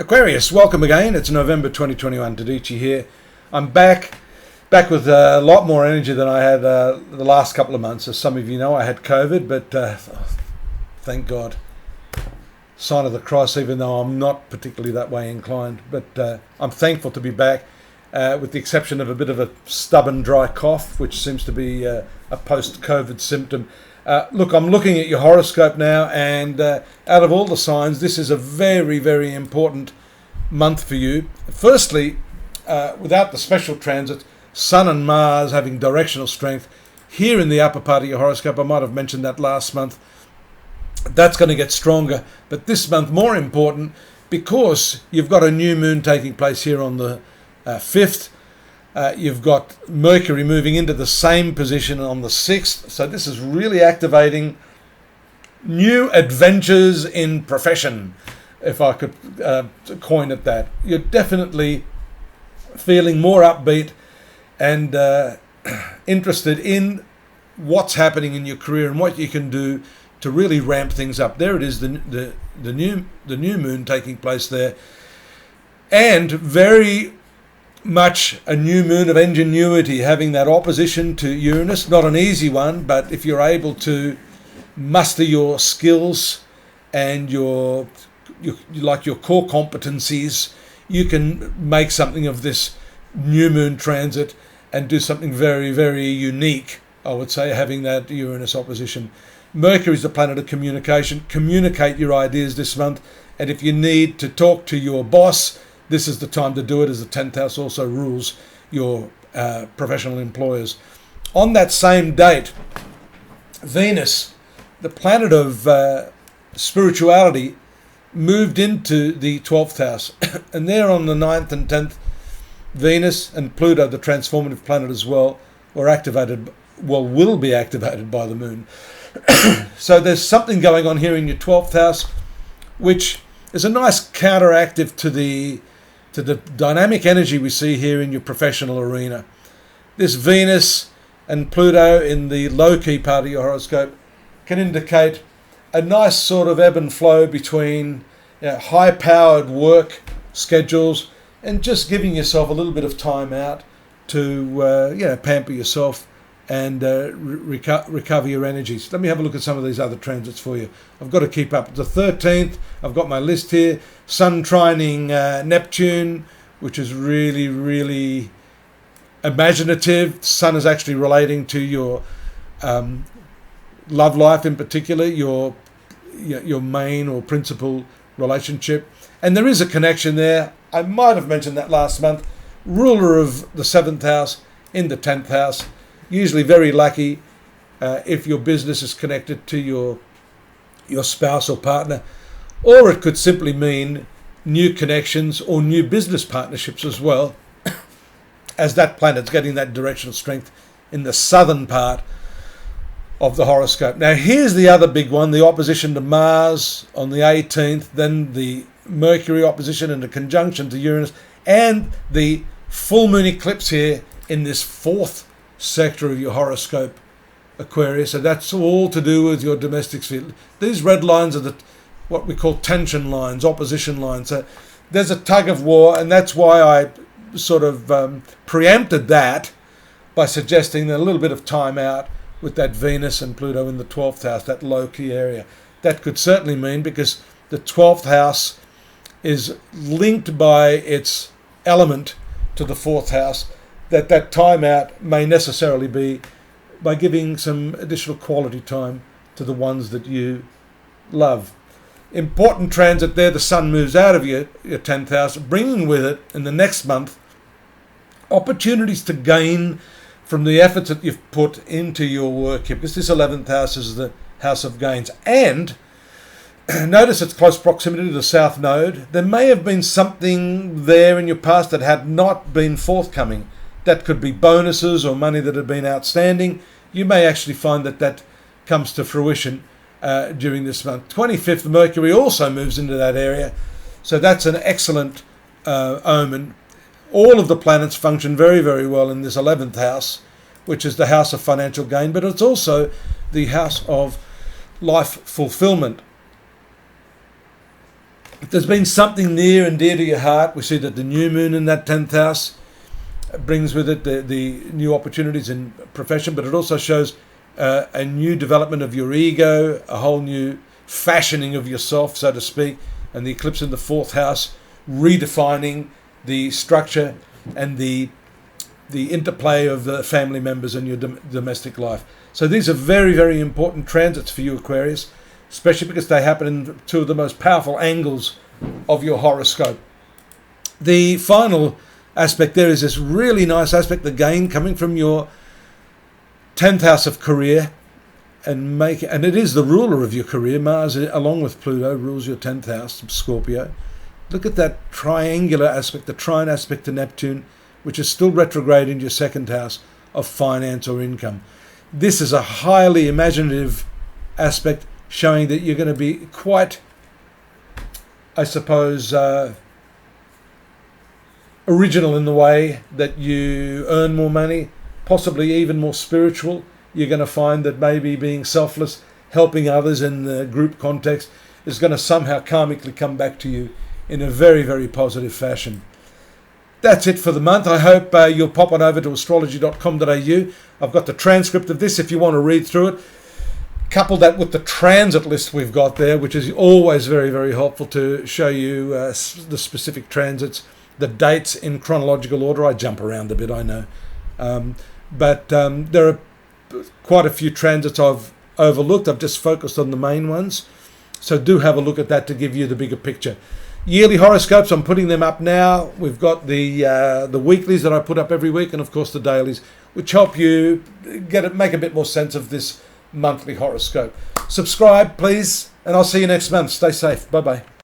Aquarius, welcome again. It's November 2021. Dadhichi here. I'm back with a lot more energy than I had the last couple of months. As some of you know, I had COVID, but thank God. Sign of the cross, even though I'm not particularly that way inclined. But I'm thankful to be back, with the exception of a bit of a stubborn dry cough, which seems to be a post-COVID symptom. Look, I'm looking at your horoscope now, and out of all the signs, this is a very, very important month for you. Firstly, without the special transit, Sun and Mars having directional strength here in the upper part of your horoscope. I might have mentioned that last month. That's going to get stronger, but this month more important because you've got a new moon taking place here on the 5th. You've got Mercury moving into the same position on the 6th. So this is really activating new adventures in profession, if I could coin it that. You're definitely feeling more upbeat and interested in what's happening in your career and what you can do to really ramp things up. There it is, the new moon taking place there. And very much a new moon of ingenuity, having that opposition to Uranus. Not an easy one, but if you're able to muster your skills and your core competencies, you can make something of this new moon transit and do something very, very unique, I would say, having that Uranus opposition. Mercury is the planet of communication. Communicate your ideas this month, and if you need to talk to your boss, this is the time to do it, as the 10th house also rules your professional employers. On that same date, Venus, the planet of spirituality, moved into the 12th house. And there on the 9th and 10th, Venus and Pluto, the transformative planet as well, will be activated by the moon. So there's something going on here in your 12th house, which is a nice counteractive to the dynamic energy we see here in your professional arena. This Venus and Pluto in the low-key part of your horoscope can indicate a nice sort of ebb and flow between high-powered work schedules and just giving yourself a little bit of time out to pamper yourself and recover your energies. Let me have a look at some of these other transits for you. I've got to keep up. The 13th, I've got my list here. Sun trining Neptune, which is really, really imaginative. Sun is actually relating to your love life in particular, your main or principal relationship. And there is a connection there. I might have mentioned that last month. Ruler of the 7th house in the 10th house. Usually very lucky if your business is connected to your spouse or partner, or it could simply mean new connections or new business partnerships as well, as that planet's getting that directional strength in the southern part of the horoscope. Now here's the other big one, the opposition to Mars on the 18th, then the Mercury opposition and the conjunction to Uranus, and the full moon eclipse here in this 4th sector of your horoscope, Aquarius. So that's all to do with your domestic sphere. These red lines are what we call tension lines, opposition lines. So there's a tug of war, and that's why I sort of preempted that by suggesting that a little bit of time out with that Venus and Pluto in the 12th house, that low-key area. That could certainly mean, because the 12th house is linked by its element to the 4th house, that time out may necessarily be by giving some additional quality time to the ones that you love. Important transit there, the Sun moves out of your 10th house, bringing with it in the next month opportunities to gain from the efforts that you've put into your work here, because this 11th house is the house of gains. And notice its close proximity to the South Node. There may have been something there in your past that had not been forthcoming. That could be bonuses or money that had been outstanding. You may actually find that comes to fruition during this month. 25th, Mercury also moves into that area. So that's an excellent omen. All of the planets function very, very well in this 11th house, which is the house of financial gain, but it's also the house of life fulfillment. If there's been something near and dear to your heart, we see that the new moon in that 10th house brings with it the new opportunities in profession, but it also shows a new development of your ego, a whole new fashioning of yourself, so to speak, and the eclipse in the 4th house, redefining the structure and the interplay of the family members in your domestic life. So these are very, very important transits for you, Aquarius, especially because they happen in two of the most powerful angles of your horoscope. The final aspect there is this really nice aspect, again, coming from your 10th house of career, and it is the ruler of your career. Mars, along with Pluto, rules your 10th house, Scorpio. Look at that triangular aspect, the trine aspect to Neptune, which is still retrograde in your 2nd house of finance or income. This is a highly imaginative aspect, showing that you're going to be quite, I suppose, original in the way that you earn more money, possibly even more spiritual. You're going to find that maybe being selfless, helping others in the group context, is going to somehow karmically come back to you in a very, very positive fashion. That's it for the month. I hope you'll pop on over to astrology.com.au. I've got the transcript of this if you want to read through it. Couple that with the transit list we've got there, which is always very, very helpful to show you the specific transits, the dates in chronological order. I jump around a bit, I know. But there are quite a few transits I've overlooked. I've just focused on the main ones. So do have a look at that to give you the bigger picture. Yearly horoscopes, I'm putting them up now. We've got the weeklies that I put up every week, and of course the dailies, which help you make a bit more sense of this monthly horoscope. Subscribe, please, and I'll see you next month. Stay safe. Bye-bye.